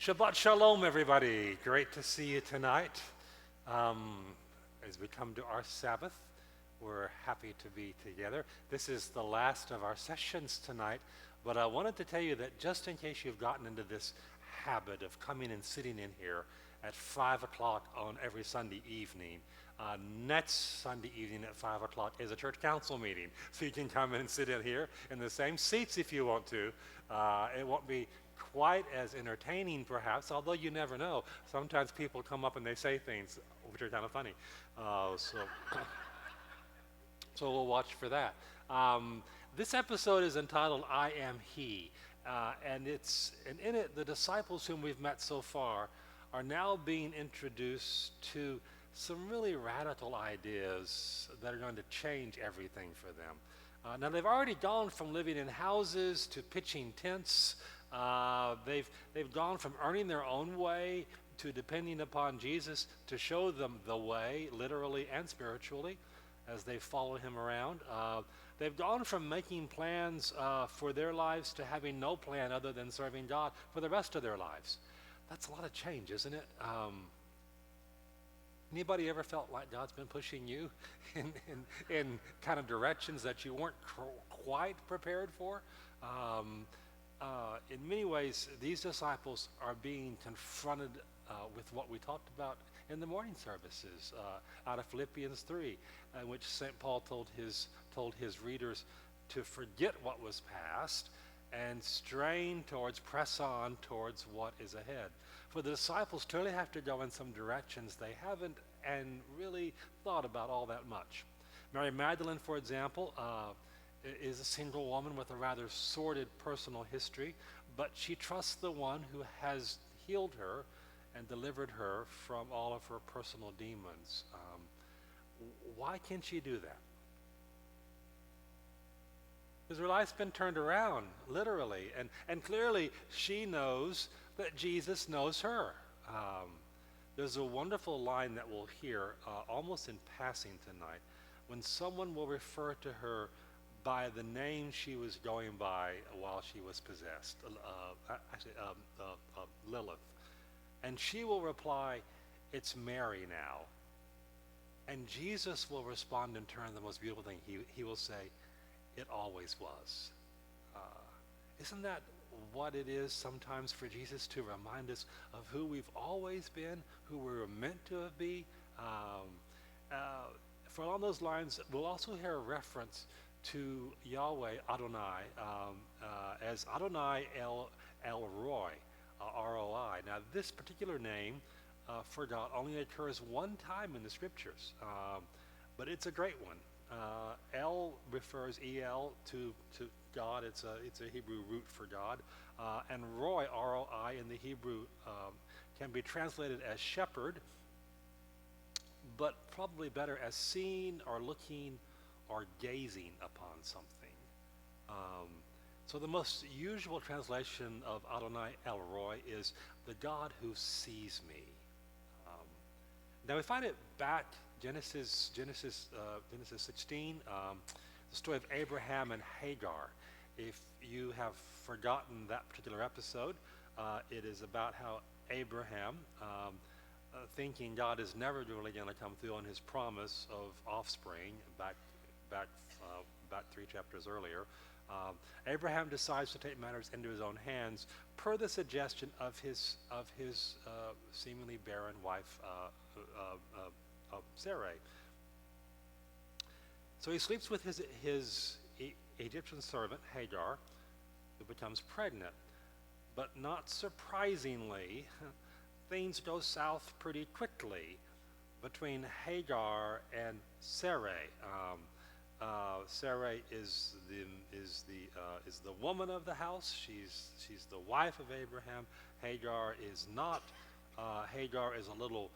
Shabbat Shalom, everybody. Great to see you tonight. As we come to our Sabbath, we're happy to be together. This is the last of our sessions tonight, but I wanted to tell you that just in case you've gotten into this habit of coming and sitting in here at 5 o'clock on every Sunday evening, next Sunday evening at 5 o'clock is a church council meeting. So you can come in and sit in here in the same seats if you want to. It won't be quite as entertaining, perhaps, although you never know. Sometimes people come up and they say things which are kind of funny. So we'll watch for that. This episode is entitled I Am He. And in it, the disciples whom we've met so far are now being introduced to some really radical ideas that are going to change everything for them. Now, they've already gone from living in houses to pitching tents. They've gone from earning their own way to depending upon Jesus to show them the way, literally and spiritually, as they follow him around. They've gone from making plans for their lives to having no plan other than serving God for the rest of their lives. That's a lot of change, isn't it? Anybody ever felt like God's been pushing you in kind of directions that you weren't quite prepared for? In many ways, these disciples are being confronted with what we talked about in the morning services out of Philippians 3, in which St. Paul told his readers to forget what was past and press on towards what is ahead. For the disciples clearly have to go in some directions they haven't and really thought about all that much. Mary Magdalene, for example, is a single woman with a rather sordid personal history, but she trusts the one who has healed her and delivered her from all of her personal demons. Why can she do that? Because her life's been turned around, literally, and clearly she knows that Jesus knows her. There's a wonderful line that we'll hear almost in passing tonight when someone will refer to her by the name she was going by while she was possessed, Lilith. And she will reply, "It's Mary now." And Jesus will respond in turn the most beautiful thing. He will say, "It always was." Isn't that what it is sometimes for Jesus to remind us of who we've always been, who we were meant to be? For along those lines, we'll also hear a reference to Yahweh Adonai as Adonai El Roi, R-O-I. Now, this particular name for God only occurs one time in the scriptures, but it's a great one. El refers El to God. It's a Hebrew root for God, and Roi, R-O-I, in the Hebrew can be translated as shepherd, but probably better as seeing or looking or gazing upon something. So the most usual translation of Adonai El Roi is the God who sees me. Now we find it back Genesis 16, the story of Abraham and Hagar. If you have forgotten that particular episode, it is about how Abraham, thinking God is never really going to come through on his promise of offspring back 3 chapters earlier, Abraham decides to take matters into his own hands per the suggestion of his seemingly barren wife Sarai. So he sleeps with his Egyptian servant Hagar, who becomes pregnant. But not surprisingly, things go south pretty quickly between Hagar and Sarai. Sarai is the woman of the house. She's the wife of Abraham. Hagar is not. Hagar is a little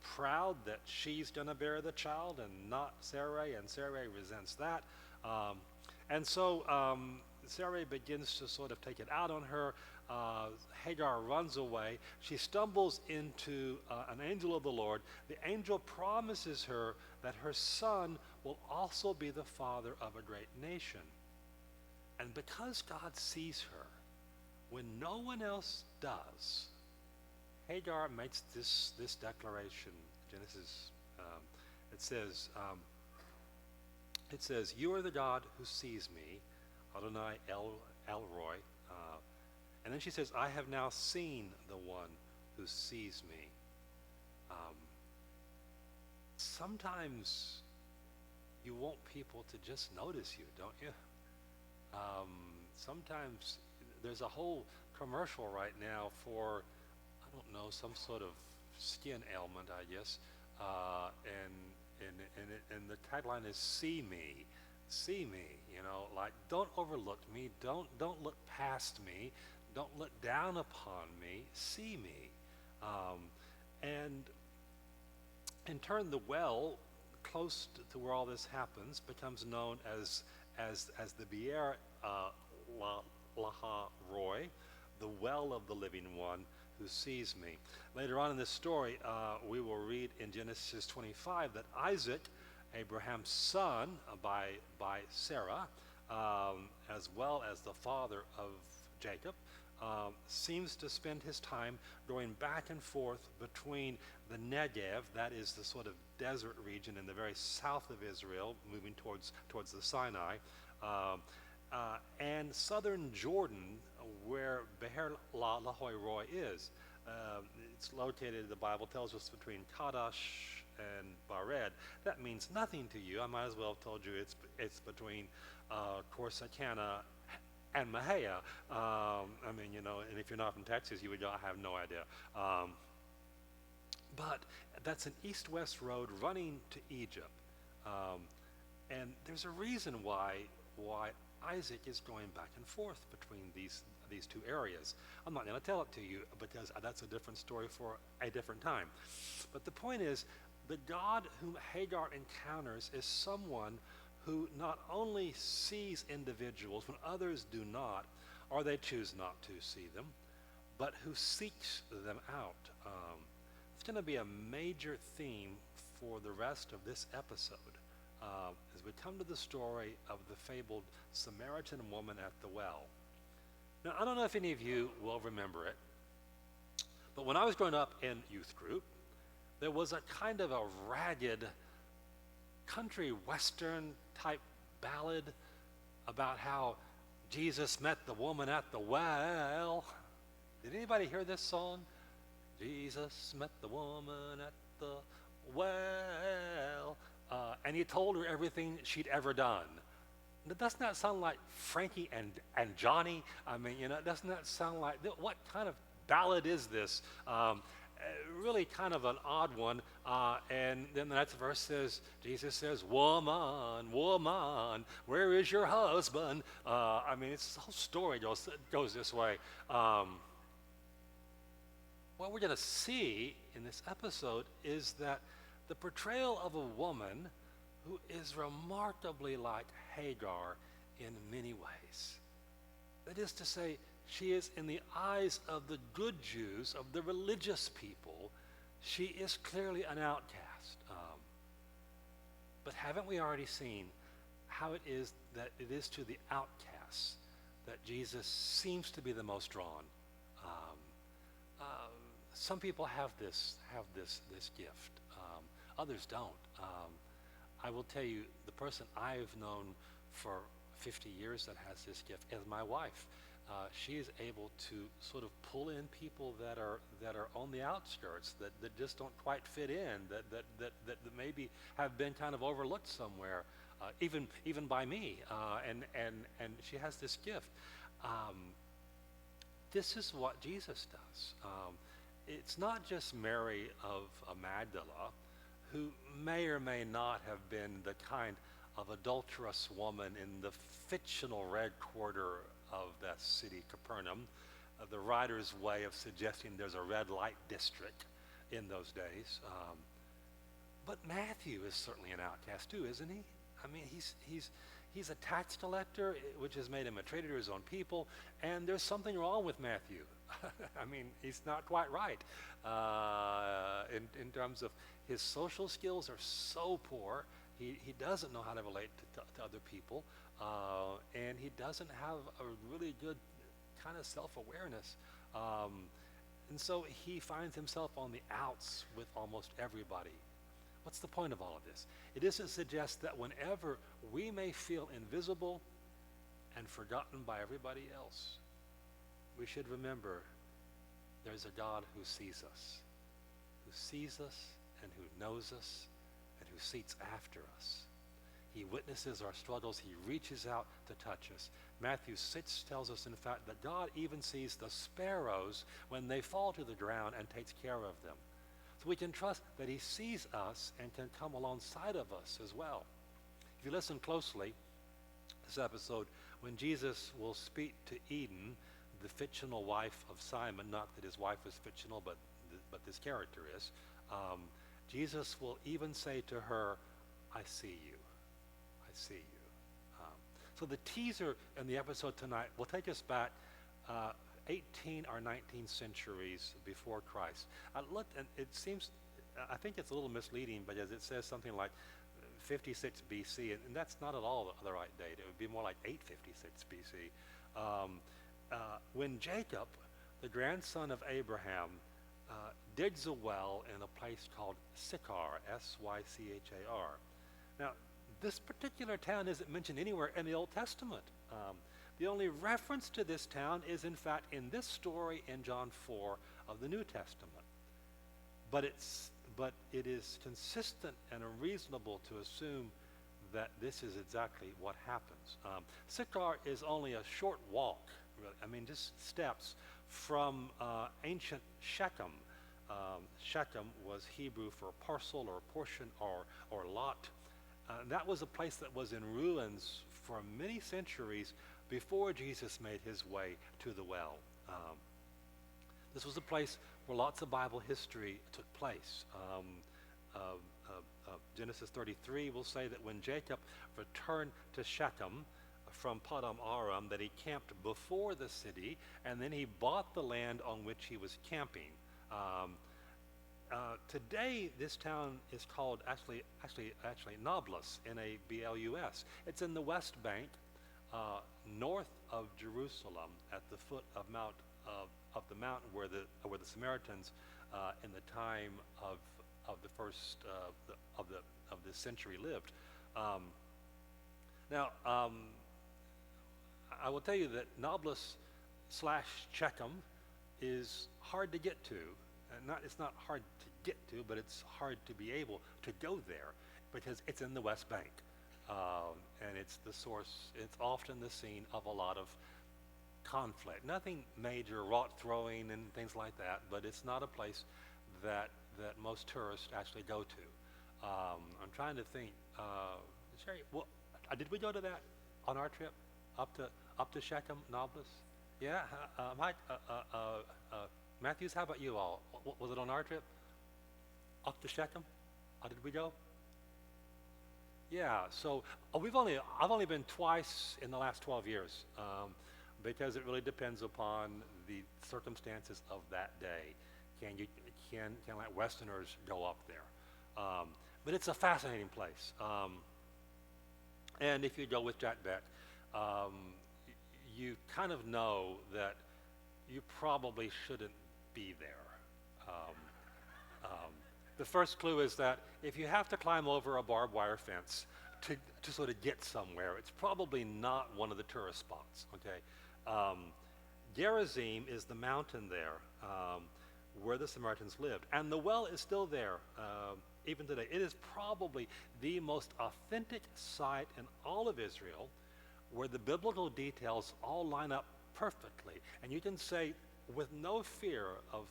proud that she's going to bear the child and not Sarai, and Sarai resents that. And so Sarai begins to sort of take it out on her. Hagar runs away. She stumbles into an angel of the Lord. The angel promises her that her son will also be the father of a great nation. And because God sees her, when no one else does, Hagar makes this declaration. Genesis, um, it says, um, "You are the God who sees me, Adonai Elroy." And then she says, "I have now seen the one who sees me." Um, Sometimes you want people to just notice you, don't you? Um, Sometimes there's a whole commercial right now for, I don't know, some sort of skin ailment, I guess, and the tagline is "See me, see me." You know, like, don't overlook me, don't look past me, don't look down upon me. See me, and in turn, the well close to where all this happens becomes known as the Bier Laha Roy, the well of the living one who sees me. Later on in this story, we will read in Genesis 25 that Isaac, Abraham's son by Sarah, as well as the father of Jacob, seems to spend his time going back and forth between the Negev, that is the sort of desert region in the very south of Israel, moving towards the Sinai, and southern Jordan, where Beher Lahai Roy is. It's located, the Bible tells us, between Kadesh and Bared. That means nothing to you. I might as well have told you it's between Corsicana and Mahia. I mean, you know, and if you're not from Texas, you would have no idea. But that's an east-west road running to Egypt. And there's a reason why Isaac is going back and forth between these two areas. I'm not going to tell it to you because that's a different story for a different time. But the point is, the God whom Hagar encounters is someone who not only sees individuals when others do not, or they choose not to see them, but who seeks them out. It's going to be a major theme for the rest of this episode as we come to the story of the fabled Samaritan woman at the well. Now, I don't know if any of you will remember it, but when I was growing up in youth group, there was a kind of a ragged country western type ballad about how Jesus met the woman at the well. Did anybody hear this song? Jesus met the woman at the well, and he told her everything she'd ever done. Doesn't that sound like Frankie and Johnny? I mean, you know, doesn't that sound like, what kind of ballad is this? Really kind of an odd one. And then the next verse says, Jesus says, "Woman, woman, where is your husband?" I mean, the whole story goes this way. What we're going to see in this episode is that the portrayal of a woman who is remarkably like Hagar in many ways. That is to say, she is, in the eyes of the good Jews, of the religious people, she is clearly an outcast. But haven't we already seen how it is that it is to the outcasts that Jesus seems to be the most drawn? Some people have this gift. Others don't. I will tell you, the person I've known for 50 years that has this gift is my wife. She is able to sort of pull in people that are on the outskirts, that just don't quite fit in, that maybe have been kind of overlooked somewhere, even by me. And she has this gift. This is what Jesus does. It's not just Mary of Magdala, who may or may not have been the kind of adulterous woman in the fictional red quarter of that city, Capernaum, the writer's way of suggesting there's a red light district in those days. But Matthew is certainly an outcast too, isn't he? I mean, he's a tax collector, which has made him a traitor to his own people, and there's something wrong with Matthew. I mean, he's not quite right in terms of his social skills are so poor. He doesn't know how to relate to other people, and he doesn't have a really good kind of self-awareness. Um, and so he finds himself on the outs with almost everybody. What's the point of all of this? It is to suggest that whenever we may feel invisible and forgotten by everybody else, we should remember there's a God who sees us and who knows us and who seeks after us. He witnesses our struggles. He reaches out to touch us. Matthew 6 tells us, in fact, that God even sees the sparrows when they fall to the ground and takes care of them. So we can trust that he sees us and can come alongside of us as well. If you listen closely, this episode, when Jesus will speak to Eden, the fictional wife of Simon, not that his wife is fictional, but this character is, Jesus will even say to her, I see you. I see you. So the teaser in the episode tonight will take us back 18 or 19 centuries before Christ. I looked, and it seems, I think it's a little misleading because it says something like 56 BC, and that's not at all the right date. It would be more like 856 BC. When Jacob, the grandson of Abraham, digs a well in a place called Sicar, S-Y-C-H-A-R. Now, this particular town isn't mentioned anywhere in the Old Testament. The only reference to this town is, in fact, in this story in John 4 of the New Testament. But it is consistent and reasonable to assume that this is exactly what happens. Sicar is only a short walk, really. I mean, just steps from ancient Shechem. Shechem was Hebrew for parcel or portion or lot. That was a place that was in ruins for many centuries before Jesus made his way to the well. This was a place where lots of Bible history took place. Genesis 33 will say that when Jacob returned to Shechem from Padam Aram, that he camped before the city, and then he bought the land on which he was camping. Today, this town is called actually Nablus, N-A-B-L-U-S. It's in the West Bank, north of Jerusalem, at the foot of the mountain where the Samaritans, in the time of the first of this century, lived. Now, I will tell you that Nablus / Shechem is hard to get to. It's not hard to get to, but it's hard to be able to go there because it's in the West Bank. And it's the source, it's often the scene of a lot of conflict. Nothing major, rock throwing and things like that, but it's not a place that most tourists actually go to. I'm trying to think, Sherry, did we go to that on our trip up to Shechem, Nablus? Yeah, Mike, Matthews, how about you all? Was it on our trip up to Shechem? Did we go? Yeah, so I've only been twice in the last 12 years because it really depends upon the circumstances of that day. Can like Westerners go up there? But it's a fascinating place. And if you go with Jack Beck, you kind of know that you probably shouldn't be there. The first clue is that if you have to climb over a barbed wire fence to sort of get somewhere, it's probably not one of the tourist spots, okay? Gerizim is the mountain there where the Samaritans lived, and the well is still there even today. It is probably the most authentic site in all of Israel where the biblical details all line up perfectly, and you can say with no fear of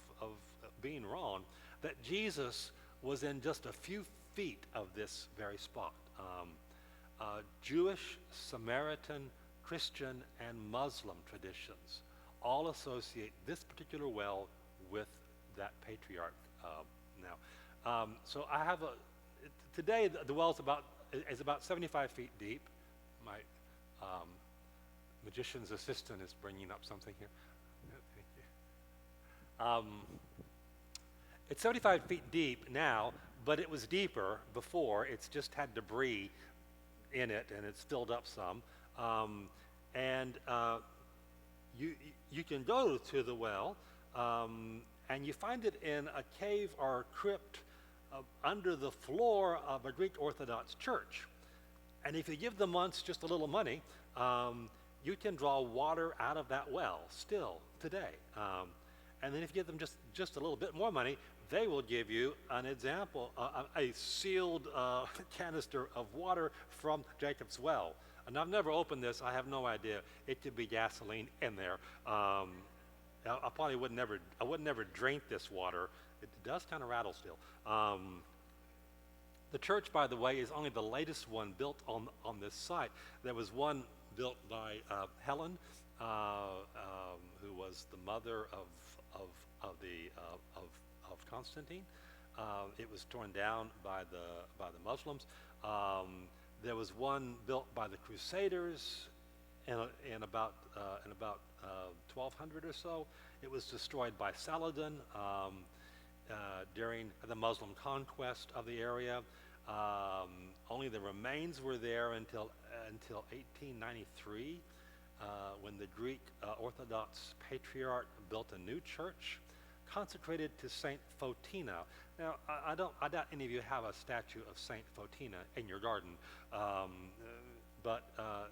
being wrong that Jesus was in just a few feet of this very spot. Jewish, Samaritan, Christian, and Muslim traditions all associate this particular well with that patriarch now. So I have today the well is about 75 feet deep. My magician's assistant is bringing up something here. Thank you. It's 75 feet deep now, but it was deeper before. It's just had debris in it, and it's filled up some. you can go to the well, and you find it in a cave or crypt under the floor of a Greek Orthodox church. And if you give the monks just a little money, you can draw water out of that well still today. And then if you give them just a little bit more money, they will give you an example, a sealed canister of water from Jacob's well. And I've never opened this. I have no idea. It could be gasoline in there. I probably would never drink this water. It does kind of rattle still. The church, by the way, is only the latest one built on this site. There was one built by Helen, who was the mother of Constantine. It was torn down by the Muslims. There was one built by the Crusaders in about 1200 or so. It was destroyed by Saladin during the Muslim conquest of the area. Only the remains were there until 1893, when the Greek Orthodox Patriarch built a new church consecrated to Saint Photina. Now, I doubt any of you have a statue of Saint Photina in your garden, but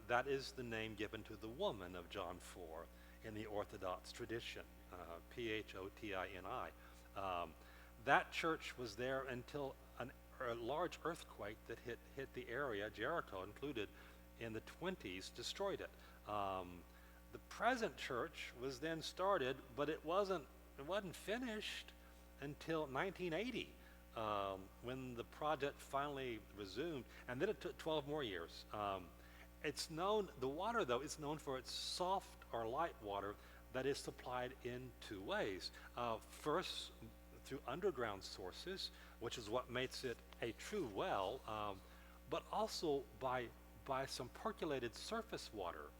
that is the name given to the woman of John 4 in the Orthodox tradition, Photini. That church was there until a large earthquake that hit the area, Jericho included, in the 20s, destroyed it. The present church was then started, but it wasn't finished until 1980, when the project finally resumed, and then it took 12 more years. The water, though, is known for its soft or light water that is supplied in two ways. First, through underground sources, which is what makes it a true well, but also by some percolated surface water,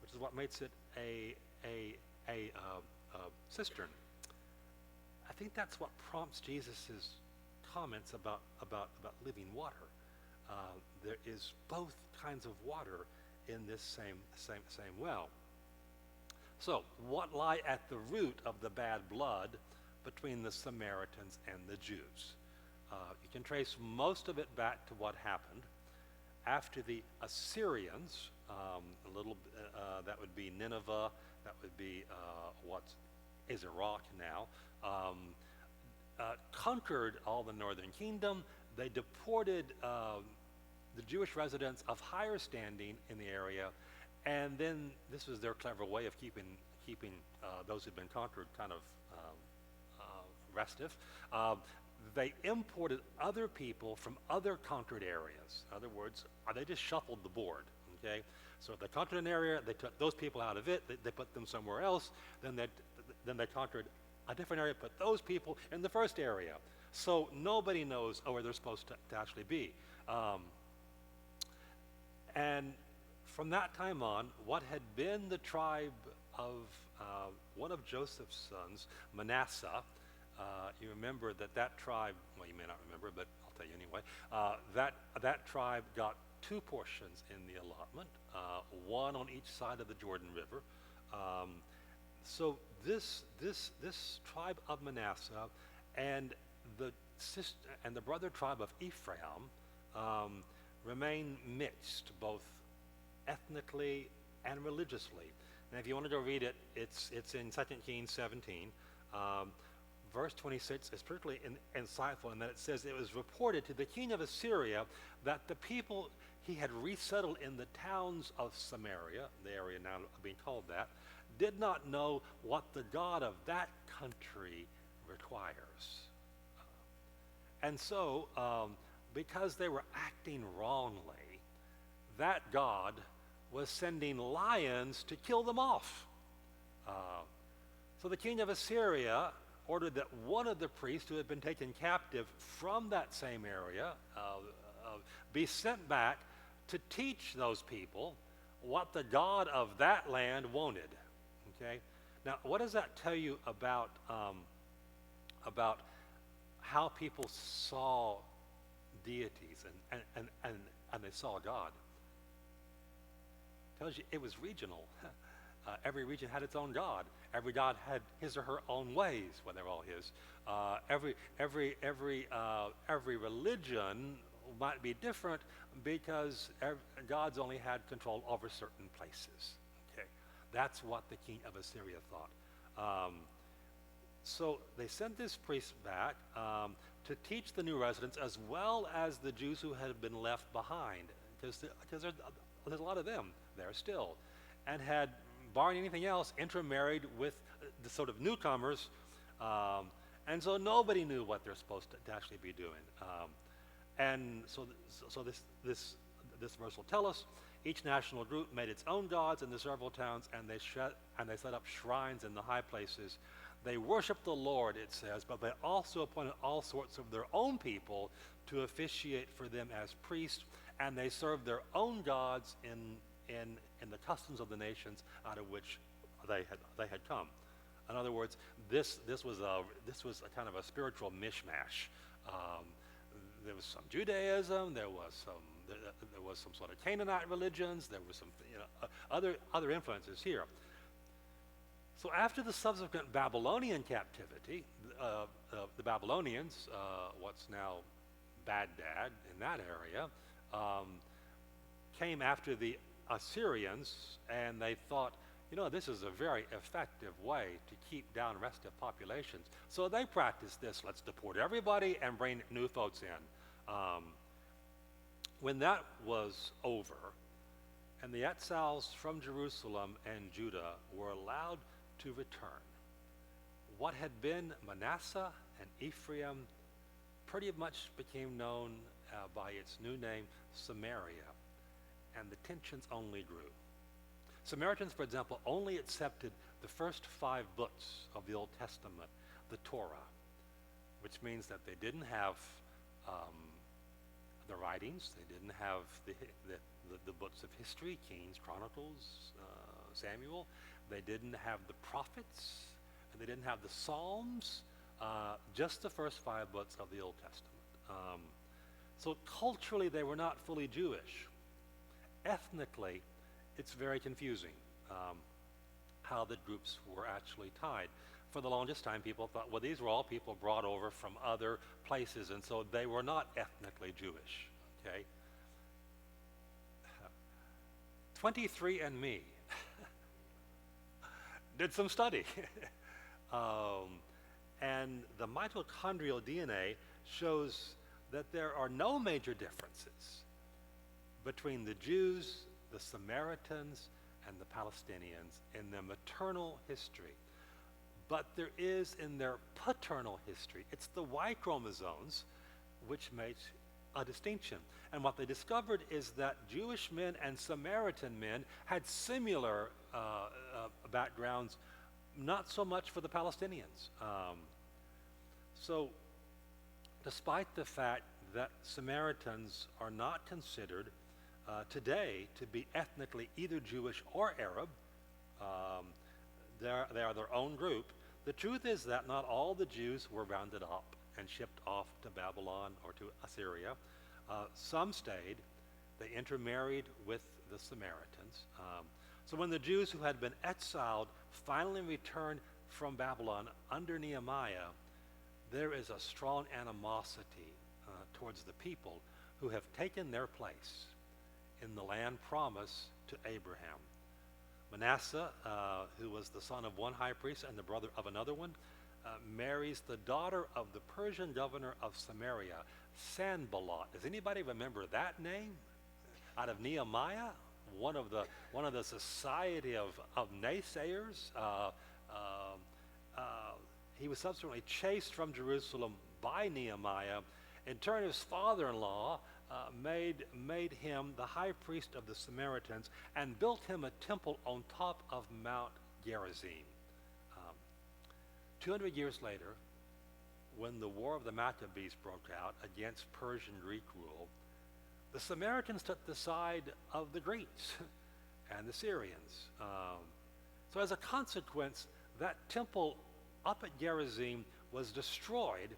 which is what makes it a cistern. I think that's what prompts Jesus's comments about living water. There is both kinds of water in this same well. So, what lie at the root of the bad blood between the Samaritans and the Jews? You can trace most of it back to what happened after the Assyrians, that would be Nineveh, that would be what is Iraq now, conquered all the northern kingdom. They deported the Jewish residents of higher standing in the area, and then this was their clever way of keeping those who'd been conquered kind of restive. They imported other people from other conquered areas. In other words, they just shuffled the board. Okay, so if they conquered an area, they took those people out of it. They put them somewhere else. Then they conquered a different area, put those people in the first area. So nobody knows where they're supposed to actually be. And from that time on, what had been the tribe of one of Joseph's sons, Manasseh, you remember that tribe, well, you may not remember, but I'll tell you anyway, that tribe got two portions in the allotment, one on each side of the Jordan River. So this tribe of Manasseh and the brother tribe of Ephraim remain mixed, both ethnically and religiously. And if you want to go read it, it's in 2 Kings 17. Verse 26 is particularly insightful in that it says, it was reported to the king of Assyria that the people he had resettled in the towns of Samaria, the area now being called that, did not know what the God of that country requires. And so, because they were acting wrongly, that God was sending lions to kill them off. So the king of Assyria ordered that one of the priests who had been taken captive from that same area be sent back to teach those people what the God of that land wanted. Okay? Now, what does that tell you about how people saw deities and they saw God? Tells you it was regional. Every region had its own god. Every god had his or her own ways. Well, they were all his. Every religion might be different because gods only had control over certain places. Okay, that's what the king of Assyria thought. So they sent this priest back to teach the new residents as well as the Jews who had been left behind, because there's a lot of them there still, and had, barring anything else, intermarried with the sort of newcomers, and so nobody knew what they're supposed to actually be doing. And so this verse will tell us each national group made its own gods in the several towns, and they set up shrines in the high places. They worshiped the Lord, it says, but they also appointed all sorts of their own people to officiate for them as priests, and they served their own gods in the customs of the nations out of which they had come. In other words, this was a kind of a spiritual mishmash. There was some Judaism, there was some sort of Canaanite religions, there was some other influences here. So after the subsequent Babylonian captivity, the Babylonians, what's now Baghdad in that area, came after the Assyrians, and they thought, this is a very effective way to keep down restive populations. So they practiced this. Let's deport everybody and bring new folks in. When that was over, and the exiles from Jerusalem and Judah were allowed to return, what had been Manasseh and Ephraim pretty much became known by its new name, Samaria, and the tensions only grew. Samaritans, for example, only accepted the first 5 books of the Old Testament, the Torah, which means that they didn't have the writings, they didn't have the books of history, Kings, Chronicles, Samuel. They didn't have the prophets, and they didn't have the Psalms, just the first 5 books of the Old Testament. So culturally, they were not fully Jewish. Ethnically, it's very confusing how the groups were actually tied. For the longest time, people thought, well, these were all people brought over from other places, and so they were not ethnically Jewish. Okay? 23andMe did some study. And the mitochondrial DNA shows that there are no major differences between the Jews, the Samaritans, and the Palestinians in their maternal history. But there is in their paternal history. It's the Y chromosomes which make a distinction. And what they discovered is that Jewish men and Samaritan men had similar backgrounds, not so much for the Palestinians. So despite the fact that Samaritans are not considered today to be ethnically either Jewish or Arab, they are their own group. The truth is that not all the Jews were rounded up and shipped off to Babylon or to Assyria. Some stayed. They intermarried with the Samaritans. So when the Jews who had been exiled finally returned from Babylon under Nehemiah, there is a strong animosity towards the people who have taken their place in the land promised to Abraham. Manasseh, who was the son of one high priest and the brother of another one, marries the daughter of the Persian governor of Samaria, Sanballat. Does anybody remember that name? Out of Nehemiah, one of the society of naysayers. He was subsequently chased from Jerusalem by Nehemiah. In turn, his father-in-law made him the high priest of the Samaritans and built him a temple on top of Mount Gerizim. 200 years later, when the War of the Maccabees broke out against Persian Greek rule, the Samaritans took the side of the Greeks and the Syrians. So as a consequence, that temple up at Gerizim was destroyed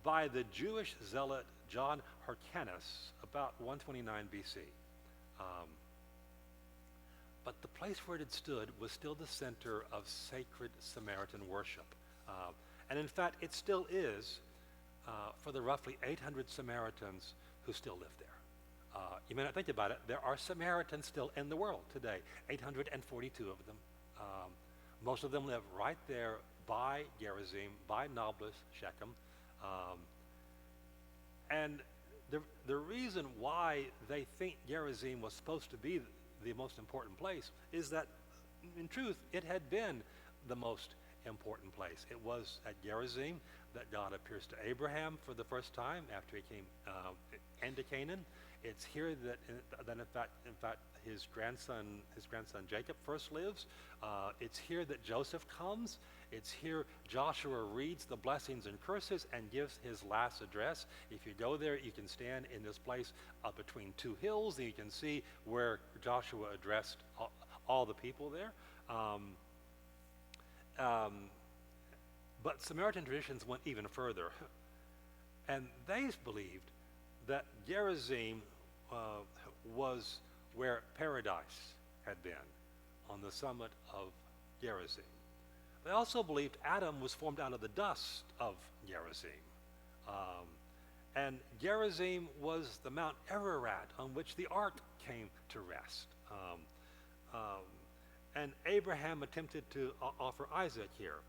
by the Jewish zealot John Hyrcanus about 129 BC. but the place where it had stood was still the center of sacred Samaritan worship. And in fact, it still is for the roughly 800 Samaritans who still live there. You may not think about it, there are Samaritans still in the world today, 842 of them. Most of them live right there by Gerizim, by Nablus, Shechem. And the reason why they think Gerizim was supposed to be the most important place is that, in truth, it had been the most important place. It was at Gerizim that God appears to Abraham for the first time after he came into Canaan. It's here that in fact his grandson Jacob first lives. It's here that Joseph comes. It's here Joshua reads the blessings and curses and gives his last address. If you go there, you can stand in this place between two hills, and you can see where Joshua addressed all the people there. But Samaritan traditions went even further, and they believed that Gerizim was where paradise had been, on the summit of Gerizim. They also believed Adam was formed out of the dust of Gerizim. And Gerizim was the Mount Ararat on which the ark came to rest. And Abraham attempted to offer Isaac here.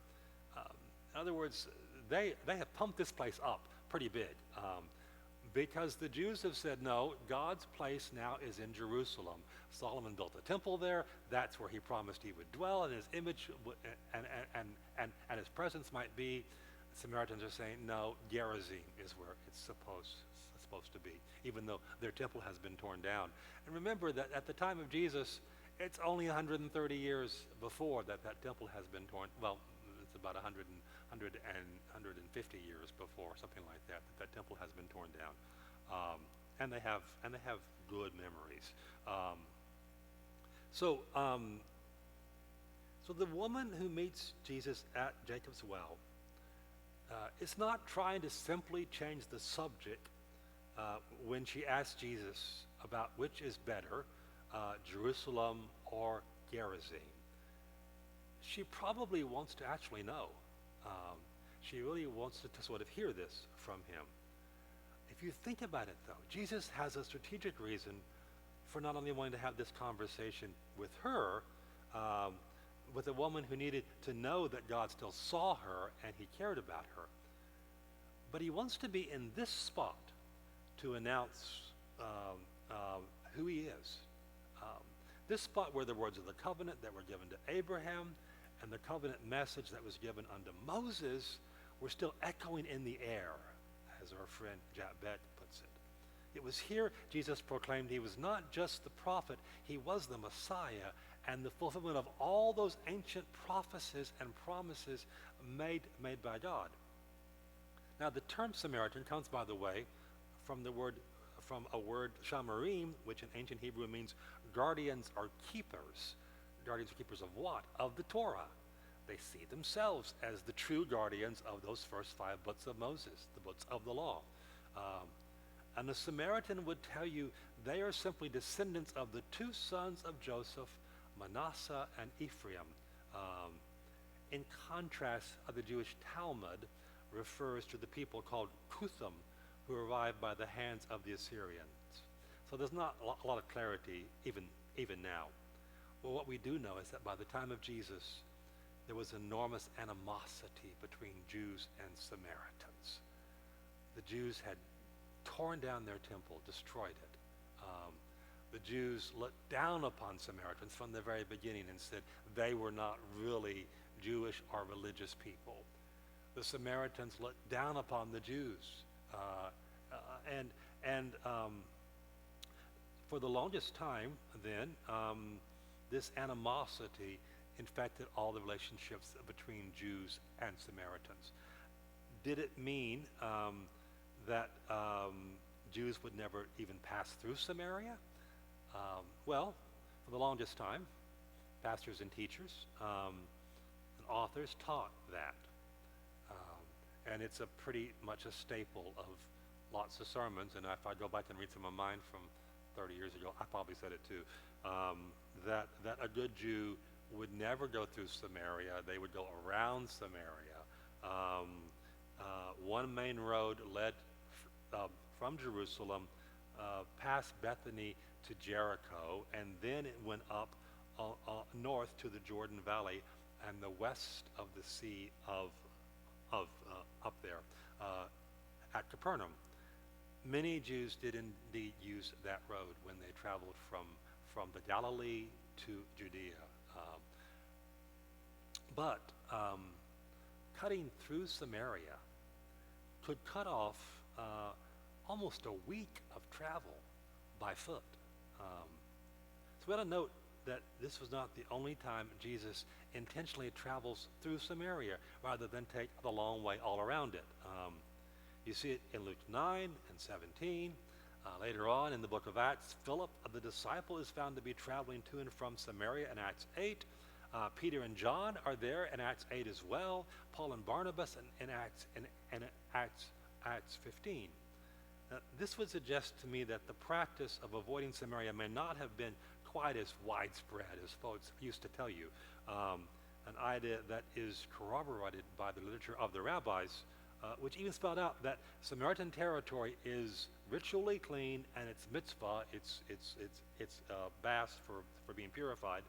In other words, they have pumped this place up pretty big. Because the Jews have said, no, God's place now is in Jerusalem. Solomon built a temple there. That's where he promised he would dwell, and his image and his presence might be. Samaritans are saying, no, Gerizim is where it's supposed to be, even though their temple has been torn down. And remember that at the time of Jesus, it's only 130 years before that temple has been torn. Well, it's about 150 years before, something like that temple has been torn down. And they have good memories. So the woman who meets Jesus at Jacob's well is not trying to simply change the subject when she asks Jesus about which is better, Jerusalem or Gerizim. She probably wants to actually know. She really wants to sort of hear this from him. If you think about it, though, Jesus has a strategic reason for not only wanting to have this conversation with her, with a woman who needed to know that God still saw her and he cared about her, but he wants to be in this spot to announce who he is. This spot where the words of the covenant that were given to Abraham and the covenant message that was given unto Moses were still echoing in the air, as our friend Jack Beck puts it. It was here Jesus proclaimed he was not just the prophet, he was the Messiah and the fulfillment of all those ancient prophecies and promises made by God. Now the term Samaritan comes, by the way, from a word shamarim, which in ancient Hebrew means guardians or keepers. Guardians or keepers of what? Of the Torah. They see themselves as the true guardians of those first 5 books of Moses, the books of the law. And the Samaritan would tell you they are simply descendants of the 2 sons of Joseph, Manasseh and Ephraim. In contrast, the Jewish Talmud refers to the people called Kuthim, who arrived by the hands of the Assyrians. So there's not a lot of clarity even now. Well, what we do know is that by the time of Jesus, there was enormous animosity between Jews and Samaritans. The Jews had torn down their temple, destroyed it. The Jews looked down upon Samaritans from the very beginning and said they were not really Jewish or religious people. The Samaritans looked down upon the Jews. And for the longest time then, this animosity infected all the relationships between Jews and Samaritans. Did it mean that Jews would never even pass through Samaria? Well, for the longest time, pastors and teachers and authors taught that. And it's a pretty much a staple of lots of sermons. And if I go back and read some of mine from 30 years ago, I probably said it too. that a good Jew would never go through Samaria. They would go around Samaria. Um, One main road led from Jerusalem past Bethany to Jericho, and then it went up north to the Jordan Valley and the west of the sea of up there at Capernaum. Many Jews did indeed use that road when they traveled from the Galilee to Judea. But cutting through Samaria could cut off almost a week of travel by foot. So we ought to note that this was not the only time Jesus intentionally travels through Samaria rather than take the long way all around it. You see it in Luke 9 and 17. Later on in the book of Acts, Philip, the disciple, is found to be traveling to and from Samaria in Acts 8. Peter and John are there in Acts 8 as well. Paul and Barnabas in Acts 15. This would suggest to me that the practice of avoiding Samaria may not have been quite as widespread as folks used to tell you. An idea that is corroborated by the literature of the rabbis, which even spelled out that Samaritan territory is ritually clean, and its mitzvah, its baths for being purified,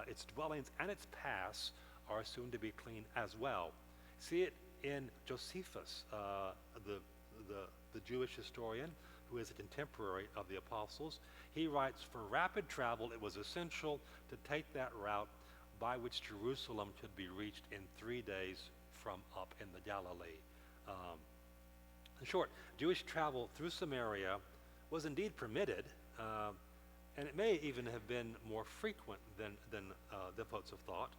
its dwellings and its paths are assumed to be clean as well. See it in Josephus, the Jewish historian who is a contemporary of the apostles. He writes, for rapid travel, it was essential to take that route by which Jerusalem could be reached in 3 days from up in the Galilee. In short, Jewish travel through Samaria was indeed permitted, and it may even have been more frequent than folks have thought.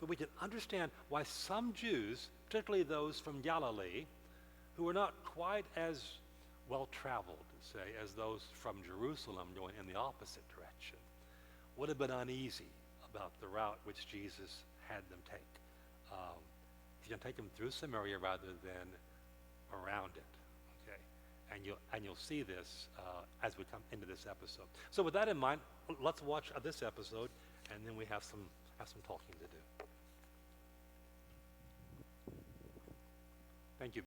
But we can understand why some Jews, particularly those from Galilee, who were not quite as well-traveled, say, as those from Jerusalem going in the opposite direction, would have been uneasy about the route which Jesus had them take. He's going to take them through Samaria rather than around it. Okay, and you'll see this as we come into this episode. So with that in mind, let's watch this episode, and then we have some talking to do. Thank you.